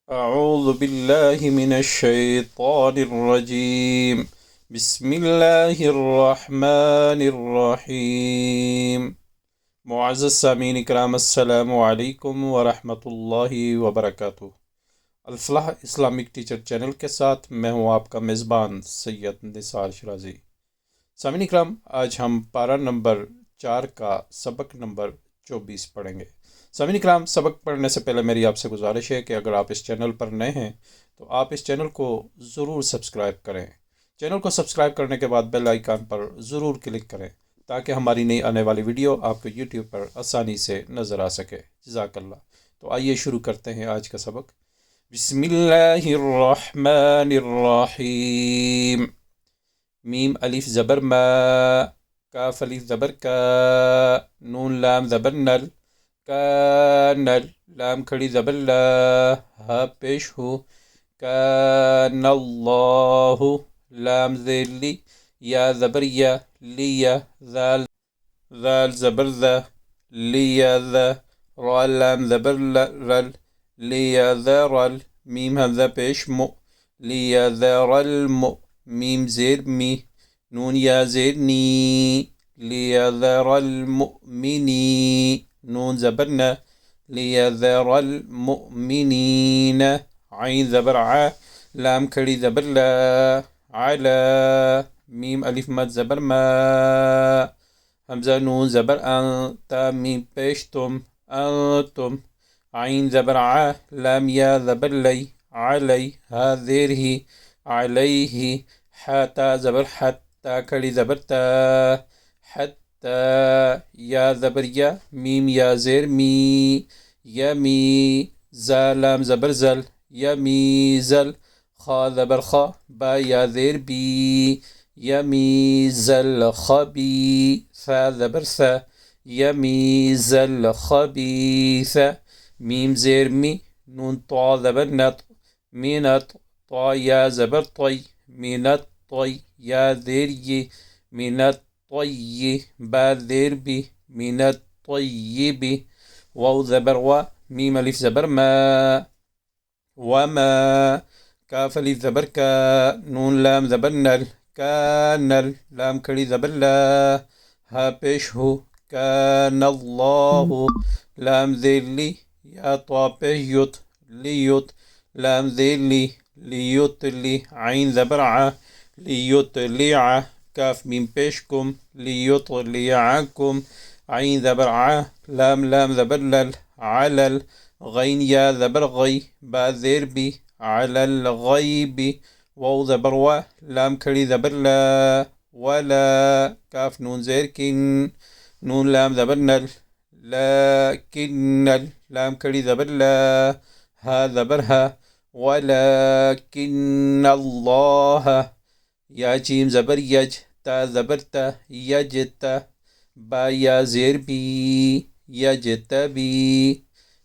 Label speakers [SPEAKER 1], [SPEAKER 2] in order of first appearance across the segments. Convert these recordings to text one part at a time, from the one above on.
[SPEAKER 1] أعوذ بالله من الشيطان الرجيم بسم الله الرحمن الرحيم मुअज़्ज़ज़ सामीन इकराम अस्सलामु अलैकुम व रहमतुल्लाहि व बरकातुहू। अल-फलाह इस्लामिक टीचर चैनल के साथ मैं हूँ आपका मेज़बान सैयद निसार शराजी। सामीन इकराम, आज हम पारा नंबर 4 का सबक नंबर 24 पढ़ेंगे। सामीन इकराम, सबक पढ़ने से पहले मेरी आपसे गुजारिश है कि अगर आप इस चैनल पर नए हैं तो आप इस चैनल को ज़रूर सब्सक्राइब करें। चैनल को सब्सक्राइब करने के बाद बेल आइकन पर ज़रूर क्लिक करें ताकि हमारी नई आने वाली वीडियो आपको यूट्यूब पर आसानी से नज़र आ सके। जज़ाकल्लाह। तो आइए शुरू करते हैं आज का सबक। बिस्मिल्लाहिर्रहमानिर्रहीम। मीम अलिफ ज़बर मा, काफ अलिफ ज़बर का, नून लाम ज़बर नल, कानल, लाम खड़ी ज़बर ला, हा पेश हो, कानल्लाहु, लाम ज़ेर ली, या ज़बर या, लिया, ज़ाल ज़ाल ज़बर ज़ा, लिया ज़ा, रा लाम ज़बर रल, लिया ज़ा रल, मीम हमज़ा पेश मु, लिया ज़ा रल मु, मीम ज़ेर मी, नून या ज़ेर नी, लिया ज़ा रल मुमिनी, नून ज़बर न, लिया ज़ा रल मुमिनीन, आइन ज़बर आ, लाम खड़ी ज़बर ला, आला, मीम अलिफ मद ज़बर मा, हमज़ा नून ज़बर अं, ता मीम पेश तुम, तुम, आइन ज़बर आ, लाम या ज़बर लई, आलई, हा ज़ेर ही, आलैहि, हा ता ज़बर हत, ता खड़ी ज़बर ता, हत्ता, या ज़बर या, मीम या ज़ेर मी, यमी, ज़ा लाम ज़बर ज़ल, यमीज़ल, खा ज़बर खा, बा या ज़ेर बी, यमीज़ल खबी, सा ज़बर सा, यमीज़ल खबीस, मीम ज़ेर मी, नून तो ज़बर नत, मिनत, तो या ज़बर तोय, मिनत तोय, या ज़ेर ये, मिनत तोय, बा ज़ेर बी, मिनत तोय्यिबी, वाव ज़बर वा, मीम अलिफ ज़बर मा, वमा, काफ अलिफ ज़बर का, नून लाम ज़बर नल, कानल, लाम खड़ी ज़बर ला, हा पेश हो, कानल्लाहु, लाम ज़ेर ली, या तो पेश युत, लियुत, लाम ज़ेर ली, लियुत ली, आइन ज़बर आ, लियुत लिया, काफ मीम पेश कुम, लियुत लियाकुम, आइन ज़बर आ, लाम लाम ज़बर लल, आलल, गैन या ज़बर गई, बा ज़ेर बी, आलल गैबी, वाव ज़बर वा, लाम खड़ी ज़बर ला, वला, काफ नून ज़ेर किन, नून लाम ज़बर नल, लाकिन्नल, लाम खड़ी ज़बर ला, हा ज़बर हा, वलाकिन्नल्लाह, या जीम ज़बर यज, ता ज़बर ता, यजता, बा या ज़ेर बी, यजतबी,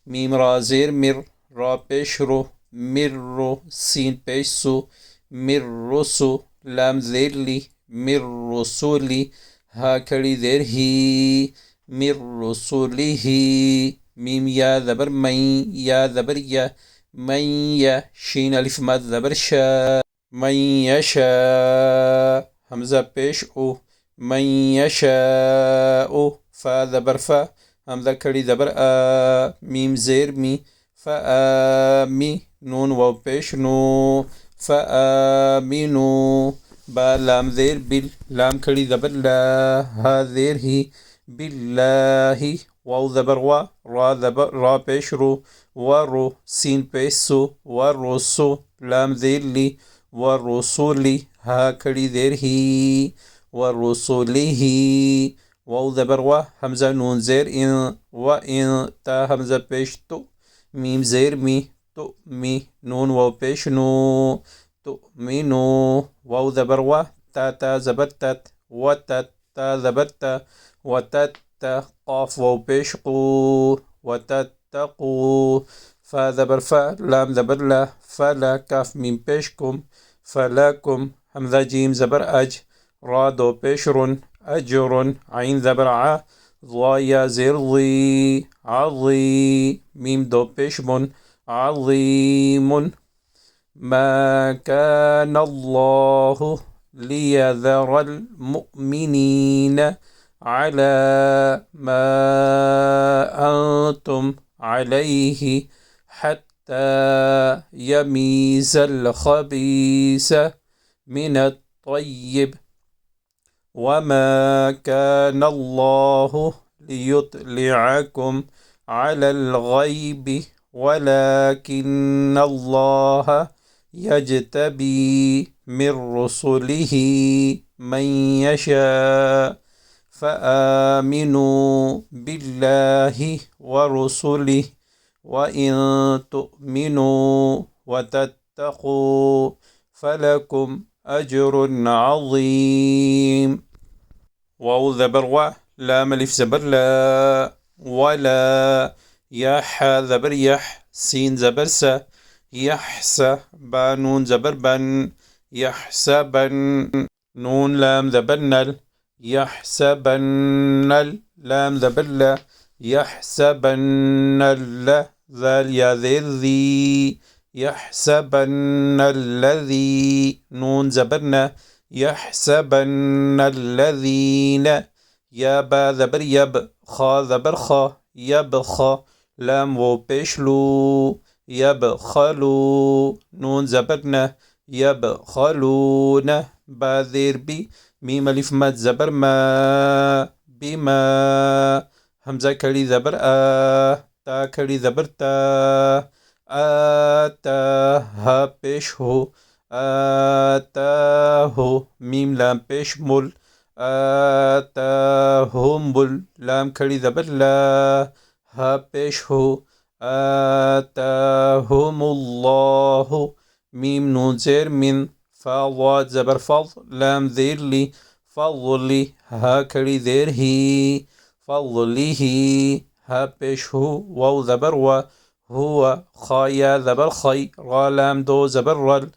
[SPEAKER 1] मीम रा ज़ेर मिर, रा पेश रो, मिर्रो, सीन पेश सु, मिर्रुसु, लाम ज़ेर ली, मिर्रुसुली, हा खड़ी ज़ेर ही, मिर्रुसुलिही, मीम या ज़बर मई, या ज़बर या, मई या, शीन अलिफ मद ज़बर शा, मई यशा, हमज़ा पेश ओ, मई यशा ओ, फा ज़बर फा, हमज़ा खड़ी ज़बर आ, मीम ज़ेर मी, फ़अमी, नून वाव पेश नो, फ़अमिनु, बा लाम ज़ेर बिल, लाम खड़ी ज़बर ला, हा ज़ेर ही, बिल्लाही, वाव ज़बर वा, रा ज़बर रा पेश रो, व रो, सीन पेश सो, व रोसो, लाम ज़ेर ली, व रोसोली, हा खड़ी ज़ेर ही, व रोसोलिही, वाव ज़बर वा, हमज़ा नून ज़ेर इन, व इन, ता हमज़ा पेश तो, मीम ज़ेर मी, तो मी, नून वाव पेश नो, तो मी नो, वाव ज़बर वा, ता ता ज़बर तत, व तत, ता ज़बर ता, व तत ता, क़ाफ वाव पेश को, व तत्तक़ू, फ़ा ज़बर फ़ा, लाम ज़बर ला, फ़ला, काफ मीम पेश कुम, फ़लकुम, हमज़ा जीम ज़बर अज, रा दो पेश रुन, अजरुन, आइन ज़बर आ, ज़ा या ज़ेर ज़ी, आज़ी, मीम दो पेश मुन, عظيم. ما كان الله ليذر المؤمنين على ما أنتم عليه حتى يميز الخبيث من الطيب، وما كان الله ليطلعكم على الغيب ولكن الله يجتبي من رسله من يشاء، فآمنوا بالله ورسله وإن تؤمنوا وتتقوا فلكم أجر عظيم. واو زبر و، لام ألف زبر لا، ولا. يح زبر يح، سين زبر س، يحس. با نون زبر بن، يحسبن. نون لام زبر نل، يحسبن. لام زبر لا، يحسبن. ذال يا ذير ذي، يحسبن الذي. نون زبرنا، يحسبن الذين. يا با زبر يب، خا زبر خا، يبخ. لام و بشلو، يبخلو. نون زبرنا، يبخلون. با ذير بي، ميم ألف مد زبر ما، بما. همزة كلي زبر تا كلي زبر تا، آتاها پیش هو، آتاهو. ميم لام پیش مل، آتاهم بل. لام کڑی زبر لا، ها پیش هو، آتاهم الله. ميم نون زير من، فا ضاد زبر فض، لام ذير لي، فضلي. ها کڑی زير هي، فضله. ها پیش هو، واو زبر و، هو. خا يا زبر خي، را لام دو زبر رل،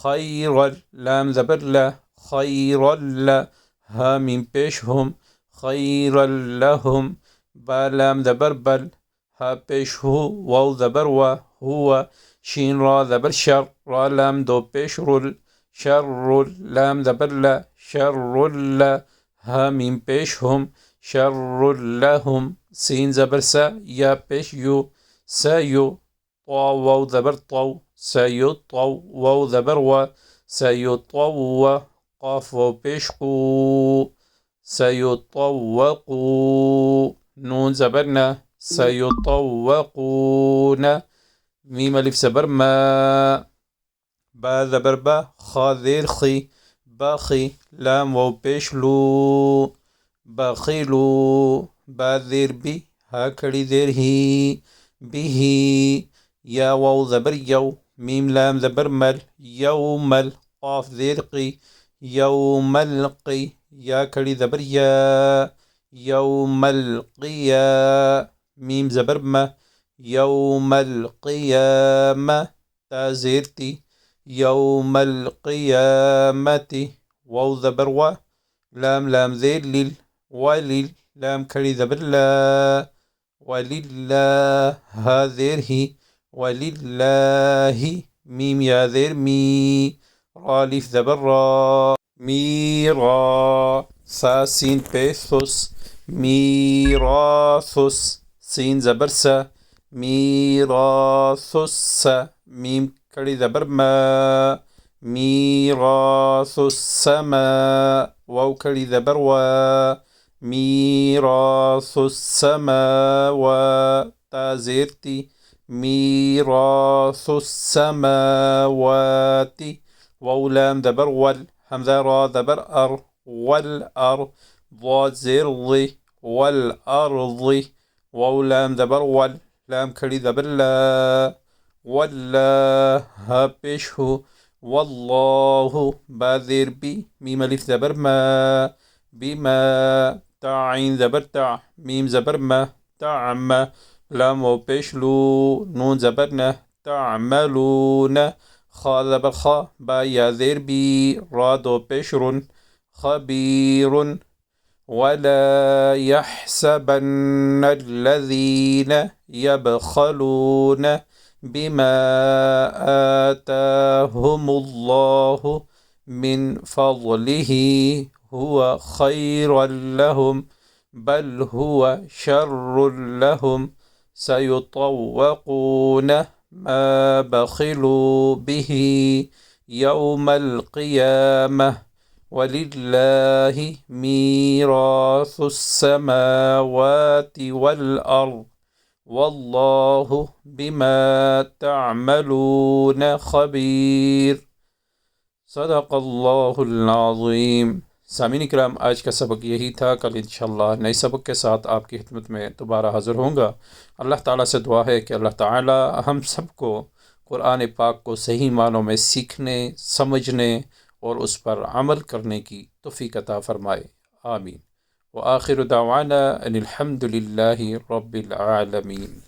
[SPEAKER 1] خير. لام زبر لا، خير لا. ها ميم پیش هم، خير لهم. با لام زبر بل، ها پیش هو، واو زبر و، هو. شين را زبر شر، را لام دو پیش رل، شر. لام زبر لا، شر لا. ها ميم پیش هم، شر لهم. سين زبر سا، يا پیش يو، سيو. طا واو زبر طو، سيطو. واو زبر و، سيطو. قاف واو پیش قو، سيطوقوا. نون زبرنا، سيطوقون. ميم ألف زبر ما، با زبر با، خا ذير خي، باخي. لام واو پیش لو، بخيلو. با ذير بي، ها کڑی ذير هي، به. يا واو زبر يو، ميم لام زبر مل، يومل. قاف ذير قي، يوم القي. يا کڑی زبر يا، يوم القيا. ميم زبر ما، يوم القيامة. تا زيرتي، يوم القيامة. واو زبر و، لام ذير لل، ولل. لام کڑی زبر لا، ولله. ها ذير هي، ولله. ميم يا ذير مي، را ليف زبر را، ميرا. سا سين بيثوس، ميراثوس. سين زبر سا، ميراثوس. ميم کڑی زبر ما، ميراث السماء. واو کڑی زبر و، ميراث السماوات. تا زيرتي، ميراث السماوات. واو لام زبر ول، همزة را زبر أر، والأرض. ضاد زير ضي، والأرض. واو لام زبر ول، لام کڑی زبر لا، ولا. ها پیش هو، والله. با ذير بي، ميم ألف زبر ما، بما. تا عين زبر تع، ميم زبر ما، تعمى. لام و پیش لو، نون زبرنا، تعملون. خا زبر خا، با يا ذير بي، را دو پیش رن، خبير. ولا يحسبن الذين يبخلون बिमा आताहुमुल्लाहु मिन फज़लिही हुवा खैरल लहुम बल हुवा शर्रुल लहुम सयुतव्वक़ून मा बख़िलू बिही यौमल क़ियामह वलिल्लाहि मीरासुस समावाति वल अर्द वल्लाहु बिमा तअमलून खबीर। सदक़ल्लाहुल अज़ीम। सामीन इकराम, आज का सबक यही था। कल इंशाअल्लाह नए सबक के साथ आपकी खिदमत में दोबारा हाज़िर होऊंगा। अल्लाह ताला से दुआ है कि अल्लाह ताला हम सबको कुरान पाक को सही मानों में सीखने, समझने और उस पर अमल करने की तौफ़ीक़ अता फ़रमाए। आमीन। व आखिर दावाना अनिल हम्दुलिल्लाहि रब्बिल आलमीन।